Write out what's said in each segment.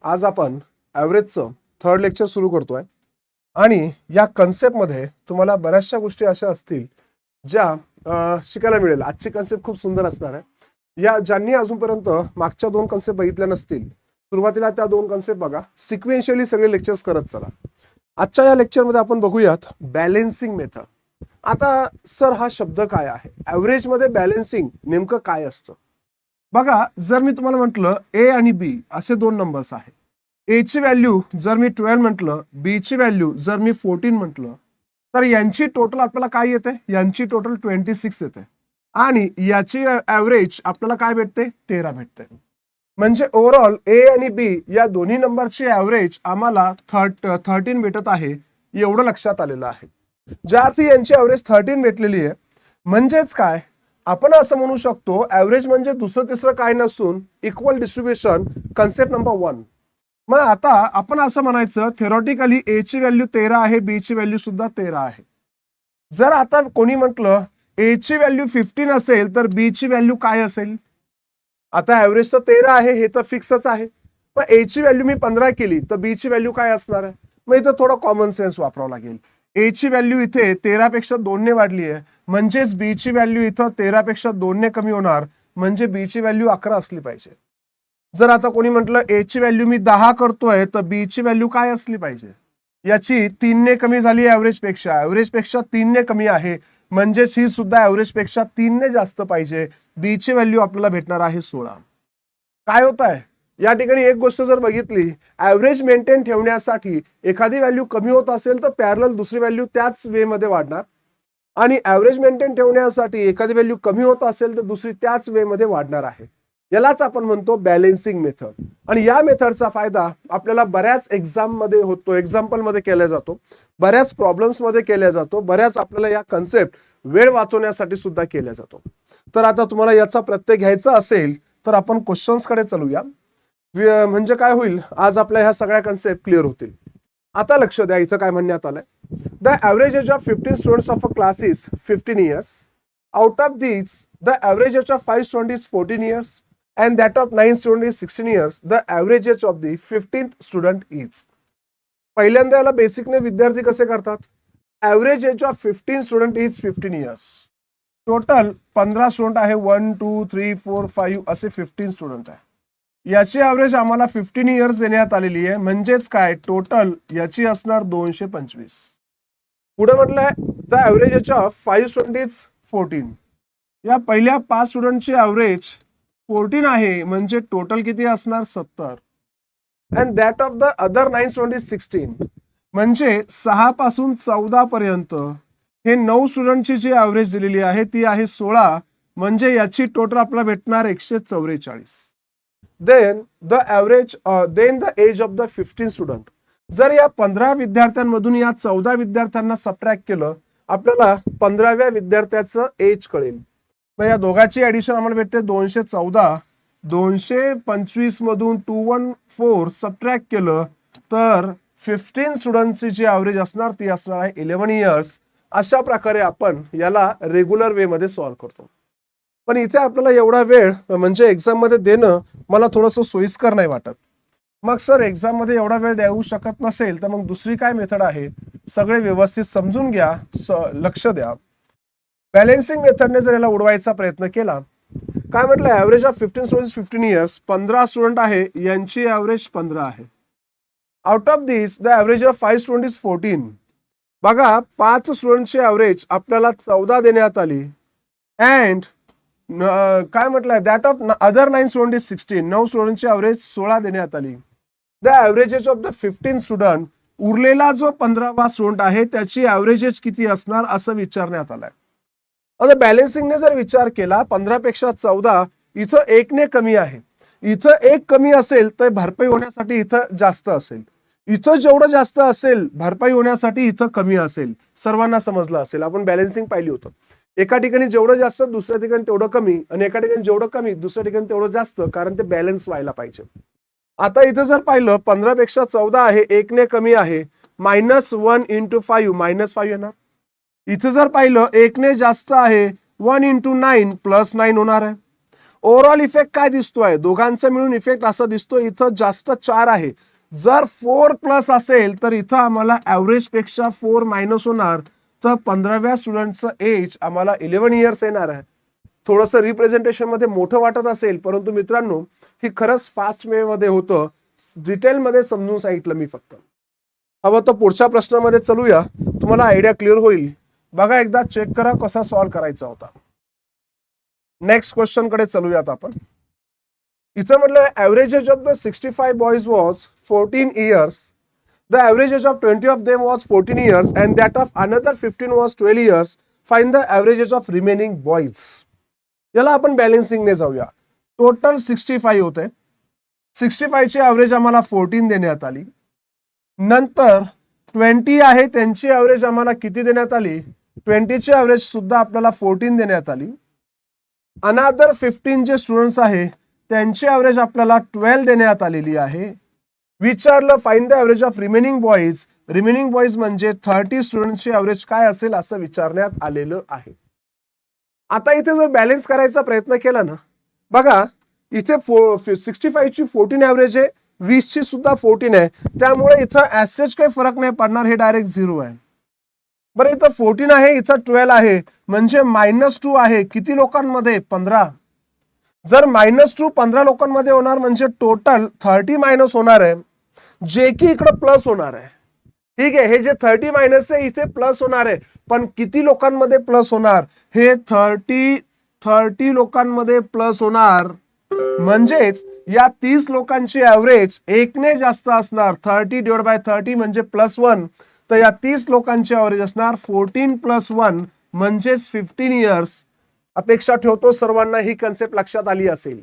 आज आपण ॲव्हरेजचं third lecture सुरू करतोय आणि या कन्सेप्टमध्ये तुम्हाला बऱ्याचशा गोष्टी अशा असतील ज्या शिकायला मिळेल. आजची कन्सेप्ट खूप सुंदर असणार आहे. या ज्यांनी अजूनपर्यंत मागच्या दोन कन्सेप्ट बघितल्या नसतील, सुरुवातीला त्या दोन कन्सेप्ट बघा, सिक्वेन्शियली सगळे लेक्चर्स करत चला. आजच्या या लेक्चरमध्ये आपण बघूयात बॅलेन्सिंग मेथड. आता सर हा शब्द काय आहे, ॲव्हरेजमध्ये बॅलेन्सिंग नेमकं काय असतं? बघा, जर मी तुम्हाला म्हटलं ए आणि बी असे दोन नंबर्स आहेत, ए ची व्हॅल्यू जर मी 12 म्हटलं, बी ची व्हॅल्यू जर मी 14 म्हटलं, तर यांची टोटल आपल्याला काय येते? यांची टोटल 26 येते आणि याची ॲव्हरेज आपल्याला काय भेटते? 13 भेटते. म्हणजे ओव्हरऑल ए आणि बी या दोन्ही नंबरची ॲव्हरेज आम्हाला 13 भेटत आहे, एवढं लक्षात आलेलं आहे. ज्या अर्थी यांची ॲव्हरेज 13 भेटलेली आहे, म्हणजेच काय, आपण असं म्हणू शकतो ॲव्हरेज म्हणजे दुसरं तिसरं काय नसून इक्वल डिस्ट्रीब्युशन, कन्सेप्ट नंबर 1. मग आता आपण असं म्हणायचं थेरॉटिकली ए ची व्हॅल्यू 13 आहे, बी ची व्हॅल्यू सुद्धा 13 आहे. जर आता कोणी म्हटलं ए ची व्हॅल्यू 15 असेल तर बी ची व्हॅल्यू काय असेल? आता ॲव्हरेज तर 13 आहे, हे तर फिक्सच आहे. मग ए ची व्हॅल्यू मी 15 केली तर बी ची व्हॅल्यू काय असणार आहे? मग इथं थोडं कॉमन सेन्स वापरावं लागेल. ए ची व्हॅल्यू इथे 13 पेक्षा 2 ने वाढली आहे, म्हणजेच बी ची व्हॅल्यू इथं 13 पेक्षा 2 ने कमी होणार, म्हणजे बी ची व्हॅल्यू 11 असली पाहिजे. जर आता कोणी म्हटलं ए ची व्हॅल्यू मी 10 करतोय तर बी ची व्हॅल्यू काय असली पाहिजे? याची 3 ने कमी झाली ॲव्हरेज पेक्षा 3 ने कमी आहे, म्हणजेच ही सुद्धा ॲव्हरेज पेक्षा 3 ने जास्त पाहिजे. बी ची व्हॅल्यू आपल्याला भेटणार आहे 16. काय होत आहे या ठिकाणी? एक गोष्ट जर बघितली, ॲव्हरेज मेंटेन ठेवण्यासाठी एखादी व्हॅल्यू कमी होत असेल तर पॅरलल दुसरी व्हॅल्यू त्याच वे मध्ये वाढणार, आणि ॲव्हरेज मेंटेन ठेवण्यासाठी एखादी व्हॅल्यू कमी होत असेल तर दुसरी त्याच वे मध्ये वाढणार आहे. यालाच आपण म्हणतो बॅलेन्सिंग मेथड. आणि या मेथडचा फायदा आपल्याला बऱ्याच एक्झाम मध्ये होतो, एक्झाम्पल मध्ये केला जातो, बऱ्याच प्रॉब्लेम्स मध्ये केला जातो, बऱ्याच आपल्याला या कन्सेप्ट वेळ वाचवण्यासाठी सुद्धा केला जातो. तर आता तुम्हाला याचा प्रत्यय घ्यायचा असेल तर आपण क्वेश्चन्स कडे चलूया. म्हणजे काय होईल, आज आपल्या ह्या सगळ्या कन्सेप्ट क्लिअर होतील. आता लक्ष द्या, इथं काय म्हणण्यात आलंय, the average age of 15 students of a class is 15 years. Out of these, the average age of 5 students is 14 years and that of 9 students is 16 years. The average age of the 15th student is. पहिल्यांदा याला बेसिकने विद्यार्थी कसे करतात? Average age of 15 student is 15 years. Total 15 student आहे, 1 2 3 4 5 असे 15 student आहे. याची average आम्हाला 15 years देण्यात आलेली आहे, म्हणजेच काय, टोटल याची असणार 225. पुढे म्हटलंय the average age of 5 student is 14. या पहिल्या 5 स्टुडंटची ॲव्हरेज 14 आहे, म्हणजे टोटल किती असणार? 70. And that of the other 9 student is 16. म्हणजे 6 पासून 14 पर्यंत हे 9 स्टुडंटची जी ॲव्हरेज दिलेली आहे ती आहे 16, म्हणजे याची टोटल आपल्याला भेटणार 144. Then the age of the 15 student. जर या 15 विद्यार्थ्यांमधून या 14 विद्यार्थ्यांना सबट्रॅक्ट केलं, आपल्याला 15व्या विद्यार्थ्याचं एज कळेल. मग या दोघांची ऍडिशन आम्हाला भेटते 214. 225 मधून 214 सबट्रॅक्ट केलं तर 15 स्टुडंटची जी ॲव्हरेज असणार ती असणार आहे 11 years. अशा प्रकारे आपण याला रेग्युलर वे मध्ये सॉल्व्ह करतो. पण इथे आपल्याला एवढा वेळ म्हणजे एक्झाम मध्ये देणं मला थोडंसं सोयीस्कर नाही वाटत. मग सर एक्झाम मध्ये एवढा वेळ देऊ शकत नसेल तर मग दुसरी काय मेथड आहे? सगळे व्यवस्थित समजून घ्या, लक्ष द्या. बॅलेन्सिंग मेथडने जर याला उडवायचा प्रयत्न केला, काय म्हटलं, average of 15 students 15 years. 15 student आहे, यांची ॲव्हरेज 15 आहे. Out of this the average of 5 student is 14. बघा, 5 स्टुडंटची ॲव्हरेज आपल्याला 14 देण्यात आली. अँड काय म्हटलंय, that of other 9 student is 16. 9 स्टुडंटची ॲव्हरेज 16 देण्यात आली. The average age of the 15 student, उरलेला जो 15वा स्टुडंट आहे त्याची ॲव्हरेज एज किती असणार असं विचारण्यात आलंय. आता बॅलेन्सिंगने जर विचार केला, 15 पेक्षा 14 इथं 1 ने कमी आहे. इथं 1 कमी असेल तर भरपाई होण्यासाठी इथं जास्त असेल. इथं जेवढं जास्त असेल भरपाई होण्यासाठी इथं कमी असेल. सर्वांना समजलं असेल, आपण बॅलेन्सिंग पाहिली होतं. एका ठिकाणी जेवढं जास्त दुसऱ्या ठिकाणी तेवढं कमी, आणि एका ठिकाणी जेवढं कमी दुसऱ्या ठिकाणी तेवढं जास्त, कारण ते बॅलन्स व्हायला पाहिजे. आता इथं जर पाहिलं 15 पेक्षा 14 आहे, 1 ने कमी आहे, -1 × 5 -5 येणार. इथं जर पाहिलं 1 ने जास्त आहे, 1 × 9 +9 होणार आहे. ओव्हरऑल इफेक्ट काय दिसतोय, दोघांचा मिळून इफेक्ट असा दिसतोय, इथं जास्त 4 आहे. जर 4 प्लस असेल तर इथं आम्हाला ऍव्हरेज पेक्षा 4 मायनस होणार, तर 15व्या स्टुडंटचं एज आम्हाला 11 इयर्स येणार आहे. थोडंसं रिप्रेझेंटेशन मध्ये मोठं वाटत असेल, परंतु मित्रांनो ही खरंच फास्ट वे मध्ये होतं, डिटेलमध्ये समजून सांगितलं मी फक्त. हवं तर पुढच्या प्रश्नामध्ये चलूया, तुम्हाला आयडिया क्लिअर होईल. बघा एकदा चेक करा कसा सॉल्व्ह करायचा होता. नेक्स्ट क्वेश्चन कडे चलूयात आपण. इथं म्हटलं average age of the 65 boys was 14 years. The average age of 20 of them was 14 years and that of another 15 was 12 years. Find the average age of remaining boys. याला आपण बॅलेन्सिंगने जाऊया. Total 65 होते. 65 ची average आम्हाला 14 देण्यात आली. नंतर 20 आहे त्यांची ऍव्हरेज आम्हाला किती देण्यात आली, 20 ची ऍव्हरेज सुद्धा आपल्याला 14 देण्यात आली. अनदर 15 जे स्टुडंट्स आहे त्यांची ऍव्हरेज आपल्याला 12 देण्यात आलेली आहे. विचारलं find the average of remaining boys. Remaining boys म्हणजे 30 स्टुडंटची ऍव्हरेज काय असेल असं विचारण्यात आलेलं आहे. आता इथे जर बॅलन्स करायचा प्रयत्न केला ना, बघा इथे 65 ची 14 ऍव्हरेज आहे, 20 ची सुद्धा 14 आहे, त्यामुळे इथं ऍसेज काही फरक नाही पडणार, हे डायरेक्ट 0 आहे. बरं इथं 14 आहे, इथं 12 आहे, म्हणजे -2 आहे. किती लोकांमध्ये, 15. जर -2 15 लोकांमध्ये होणार म्हणजे टोटल 30 मायनस होणार आहे, जे की इकडे प्लस होणार आहे. ठीक आहे, हे जे 30 मायनस आहे इथे प्लस होणार आहे, पण किती लोकांमध्ये प्लस होणार, हे 30 लोकांमध्ये प्लस होणार. म्हणजेच या 30 लोकांची ऍव्हरेज 1 ने जास्त असणार. 30/30 म्हणजे +1, तर या 30 लोकांची ऍव्हरेज असणार 14 + 1 म्हणजेच 15 इयर्स. अपेक्षा ठेवतो सर्वांना ही कन्सेप्ट लक्षात आली असेल.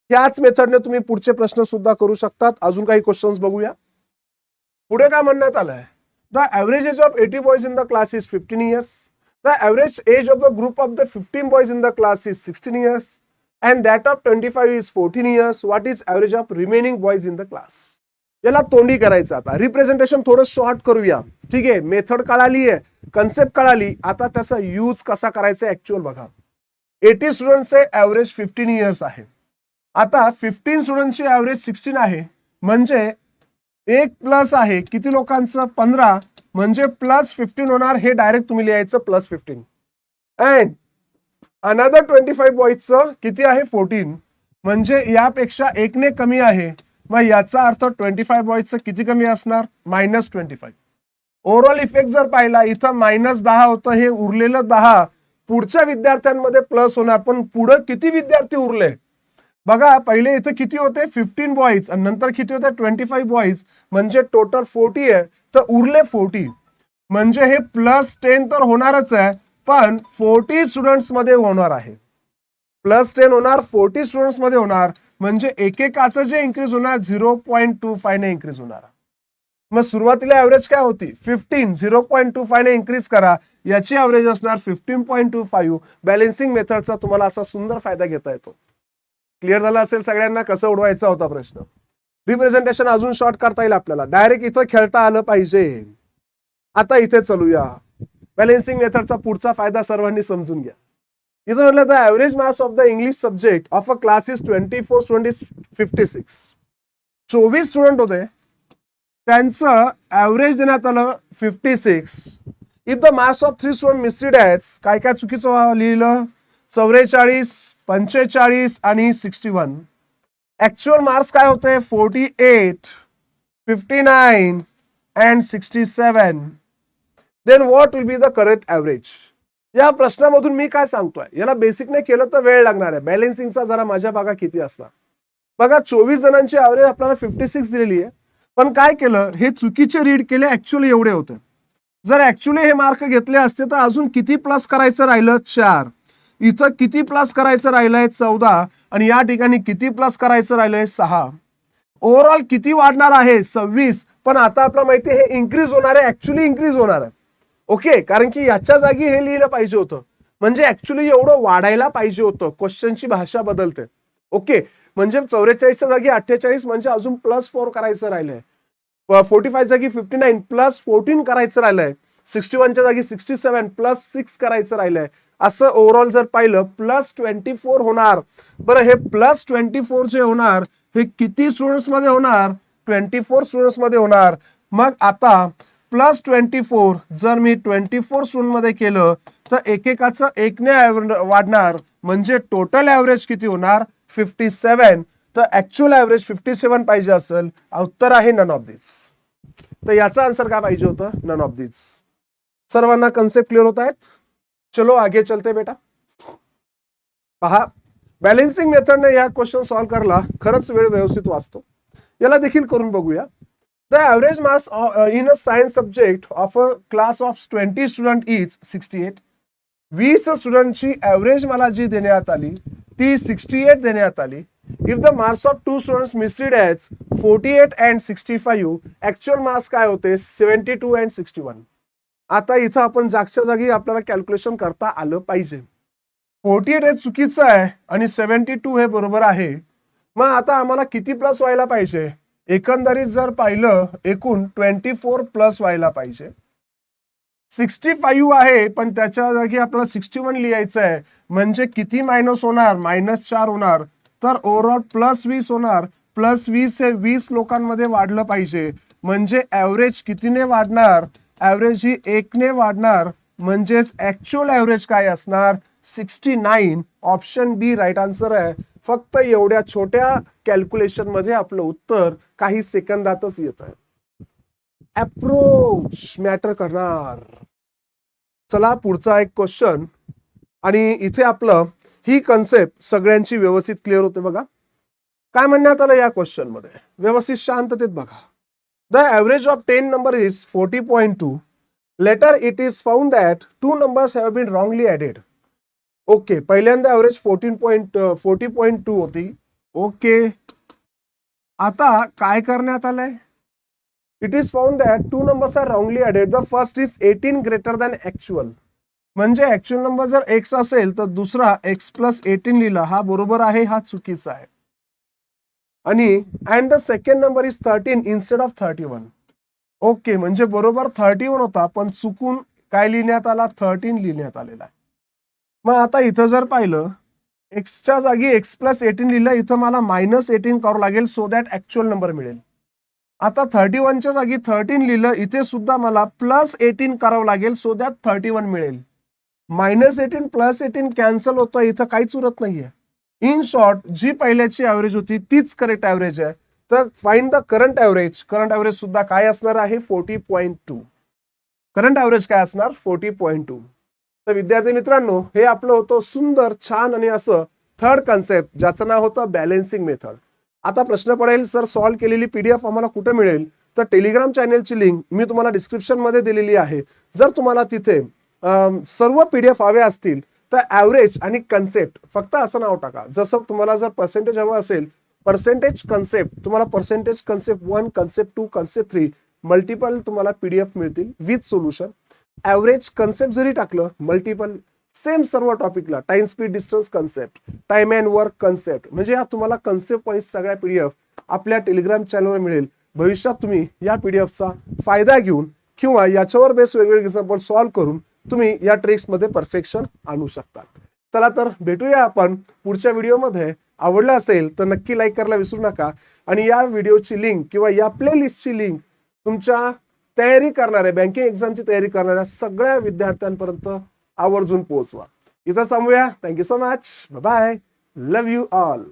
त्याच मेथडने तुम्ही पुढचे प्रश्न सुद्धा करू शकतात. अजून काही क्वेश्चन्स बघूया. पुढे काय म्हणण्यात आलंय, the average age of 80 boys in the class is 15 years. The average age of the group of the 15 boys in the class is 16 years and that of 25 is 14 years. What is average of remaining boys in the class. याला तोंडी करायचं. आता representation थोडं short करूया. ठीक आहे, method कळाली आहे, कन्सेप्ट कळाली, आता त्याचा यूज कसा करायचा ऍक्च्युअल बघा. 80 स्टुडंटचे ऍव्हरेज 15 इयर्स आहे. आता 15 स्टुडंटची ऍव्हरेज 16 आहे, म्हणजे 1 प्लस आहे किती लोकांचं, 15, म्हणजे +15 होणार. हे डायरेक्ट तुम्ही लिहायचं +15. अँड अनदर 25 बॉयजचं किती आहे, 14, म्हणजे यापेक्षा 1 ने कमी आहे. मग याचा अर्थ 25 बॉयजचं किती कमी असणार, -25. ओव्हरऑल इफेक्ट जर पाहिला इथं -10 होतं, हे उरलेलं 10 पुढच्या विद्यार्थ्यांमध्ये प्लस होणार. पण पुढे किती विद्यार्थी उरले बघा, पहिले इथं किती होते 15 बॉयज आणि नंतर किती होते 25 बॉयज, म्हणजे टोटल 40 आहे, तर उरले 40. म्हणजे हे +10 तर होणारच आहे, पण 40 स्टुडंट्स मध्ये होणार आहे. +10 होणार, 40 स्टुडंट्स मध्ये होणार, म्हणजे एकेकाचं जे इन्क्रीज होणार 0.25 ने इन्क्रीज होणार. मग सुरुवातीला ऍव्हरेज काय होती 15, 0.25 ने इन्क्रीज करा, याची ऍव्हरेज असणार 15.25. बॅलेन्सिंग मेथडचा तुम्हाला असा सुंदर फायदा घेता येतो. क्लिअर झाला असेल सगळ्यांना कसं उडवायचा होता प्रश्न. रिप्रेझेंटेशन अजून शॉर्ट करता येईल आपल्याला, डायरेक्ट इथं खेळता आलं पाहिजे. आता इथे चलूया, बॅलेन्सिंग मेथडचा पुढचा फायदा सर्वांनी समजून घ्या. इथं म्हटलं the average marks of the English subject of a class is 24 student 56. 24 student होते, त्यांचं ऍव्हरेज देण्यात आलं 56. If the marks of 3 student misread as, काय काय चुकीचं लिहिलं, 44, 45 आणि 61. ऍक्च्युअल मार्क्स काय होते 48, 59 and 67. Then what will be the correct average. या प्रश्नामधून मी काय सांगतोय, याला बेसिकने केलं तर वेळ लागणार आहे. बॅलेन्सिंगचा जरा माझ्या बघा किती असणार. बघा 24 जणांची ऍव्हरेज आपल्याला 56 दिलेली आहे, पण काय केलं, हे चुकीचे रीड केले, ऍक्च्युअली एवढे होते. जर ऍक्च्युअली हे मार्क घेतले असते तर अजून किती प्लस करायचं राहिलं, 4. इथं किती प्लस करायचं राहिलंय, 14, आणि या ठिकाणी किती प्लस करायचं राहिलंय, 6. ओव्हरऑल किती वाढणार आहे, 26. पण आता आपल्याला माहिती आहे हे इन्क्रीज होणार आहे, ऍक्च्युअली इन्क्रीज होणार आहे. ओके, कारण की याच्या जागी हे लिहिलं पाहिजे होतं, म्हणजे ऍक्च्युअली एवढं वाढायला पाहिजे होतं. क्वेश्चनची भाषा बदलते. ओके, म्हणजे 44च्या जागी 48, म्हणजे अजून +4 करायचं राहिलंय. 45 जागी 59 +14 करायचं राहिलंय. 61च्या जागी 67 +6 करायचं राहिलंय. असं ओव्हरऑल जर पाहिलं +24 होणार. बरं हे +24 जे होणार हे किती स्टुडंट्स मध्ये होणार? 24 स्टुडंट्स मध्ये होणार. मग आता +24 जर मी 24 स्टुडंट मध्ये केलं तर एकेकाचं 1ने वाढणार, म्हणजे टोटल ऍव्हरेज किती होणार? 57. तर ऍक्च्युअल ऍव्हरेज 57 पाहिजे असेल. उत्तर आहे नन ऑफ दिस. तर याचा आन्सर काय पाहिजे होतं? नन ऑफ दिस. सर्वांना कन्सेप्ट क्लिअर होत आहेत? चलो आगे चलते बेटा. पहा, बॅलेन्सिंग मेथडने या क्वेश्चन सॉल्व्ह करला खरंच वेळ व्यवस्थित वाचतो. याला देखील करून बघूया. The average marks in a science subject of a class of 20 student is 68. 20 स्टुडंटची ॲव्हरेज मला जी देण्यात आली ती 68 देण्यात आली. If the marks of 2 students misread as 48 and 65, actual marks काय होते? 72 अँड 61. आता इथं आपण जागच्या जागी आपल्याला कॅल्क्युलेशन करता आलं पाहिजे. 48 हे चुकीचं आहे आणि 72 हे बरोबर आहे. मग आता आम्हाला किती प्लस व्हायला पाहिजे? एकंदरीत जर पाहिलं एकूण 24 प्लस व्हायला पाहिजे. 65 आहे पण त्याच्या जागी आपल्याला 61 लिहायचं आहे, म्हणजे किती मायनस होणार? -4 होणार. तर ओव्हरऑल +20 होणार. +20 हे 20 लोकांमध्ये वाढलं पाहिजे, म्हणजे ॲव्हरेज कितीने वाढणार? ॲव्हरेज ही 1ने वाढणार, म्हणजेच ऍक्च्युअल ॲव्हरेज काय असणार? 69. ऑप्शन बी राईट आन्सर आहे. फक्त एवढ्या छोट्या कॅल्क्युलेशन मध्ये आपलं उत्तर काही सेकंदातच येत आहे. अप्रोच मॅटर करणार. चला पुढचा एक क्वेश्चन, आणि इथे आपलं ही कन्सेप्ट सगळ्यांची व्यवस्थित क्लिअर होते बघा. काय म्हणण्यात आलं या क्वेश्चन मध्ये? व्यवस्थित शांततेत बघा. The average of 10 number is 40.2. Later it is found that 2 numbers have been wrongly added. Okay, पहिल्यांदा ॲव्हरेज 40.2 होती. ओके, आता काय करण्यात आलंय? It is found that 2 numbers are wrongly added. The first is 18 greater than actual. म्हणजे actual number जर x असेल तर दुसरा x + 18 लिहिला, हा बरोबर आहे, हा चुकीचा आहे. आणि and the second number is 13 instead of 31. Okay, म्हणजे बरोबर 31 होता पण चुकून काय लिहिण्यात आला? 13 लिहिण्यात आलेला आहे. मग आता इथं जर पाहिलं एक्सच्या जागी x + 18 लिहिलं, इथं मला -18 करावं लागेल सो दॅट ऍक्च्युअल नंबर मिळेल. आता 31च्या जागी 13 लिहिलं, इथे सुद्धा मला +18 करावं लागेल सो दॅट 31 मिळेल. -18 +18 कॅन्सल होतं, इथं काहीच उरत नाहीये. इन शॉर्ट, जी पहिल्याची ॲव्हरेज होती तीच करेक्ट ॲव्हरेज आहे. तर find the current average. Current average सुद्धा काय असणार आहे? 40.2. करंट ॲव्हरेज काय असणार? 40.2. तर विद्यार्थी मित्रांनो, हे आपलं होतं सुंदर, छान आणि असं थर्ड कन्सेप्ट, ज्याचं नाव होतं बॅलेन्सिंग मेथड. आता प्रश्न पडेल, सर सॉल्व्ह केलेली PDF आम्हाला कुठे मिळेल? तर टेलिग्राम चॅनलची लिंक मी तुम्हाला डिस्क्रिप्शन मध्ये दिलेली आहे. जर तुम्हाला तिथे सर्व PDF हवे असतील तर ॲव्हरेज आणि कन्सेप्ट फक्त असं नाव टाका. जसं तुम्हाला जर पर्सेंटेज हवं असेल, पर्सेंटेज कन्सेप्ट, तुम्हाला percentage concept 1, concept 2, concept 3 multiple तुम्हाला PDF मिळतील विथ सोल्युशन. ॲव्हरेज कन्सेप्ट जरी टाकलं, मल्टिपल सेम सर्व टॉपिकला, time speed distance concept, time and work concept, म्हणजे या तुम्हाला कन्सेप्ट वाईज सगळ्या PDF आपल्या टेलिग्राम चॅनलवर मिळेल. भविष्यात तुम्ही या PDFचा फायदा घेऊन किंवा याच्यावर बेस वेगवेगळे एक्झाम्पल सॉल्व्ह करून तुम्ही या ट्रिक्समध्ये परफेक्शन आणू शकता. चला तर भेटूया आपण पुढच्या व्हिडिओमध्ये. आवडलं असेल तर नक्की लाईक करायला विसरू नका, आणि या व्हिडिओची लिंक किंवा या प्लेलिस्टची लिंक तुमच्या तयारी करणाऱ्या, बँकिंग एक्झामची तयारी करणाऱ्या सगळ्या विद्यार्थ्यांपर्यंत आवर्जून पोहोचवा. इथं थांबूया. Thank you so much. Bye bye. Love you all.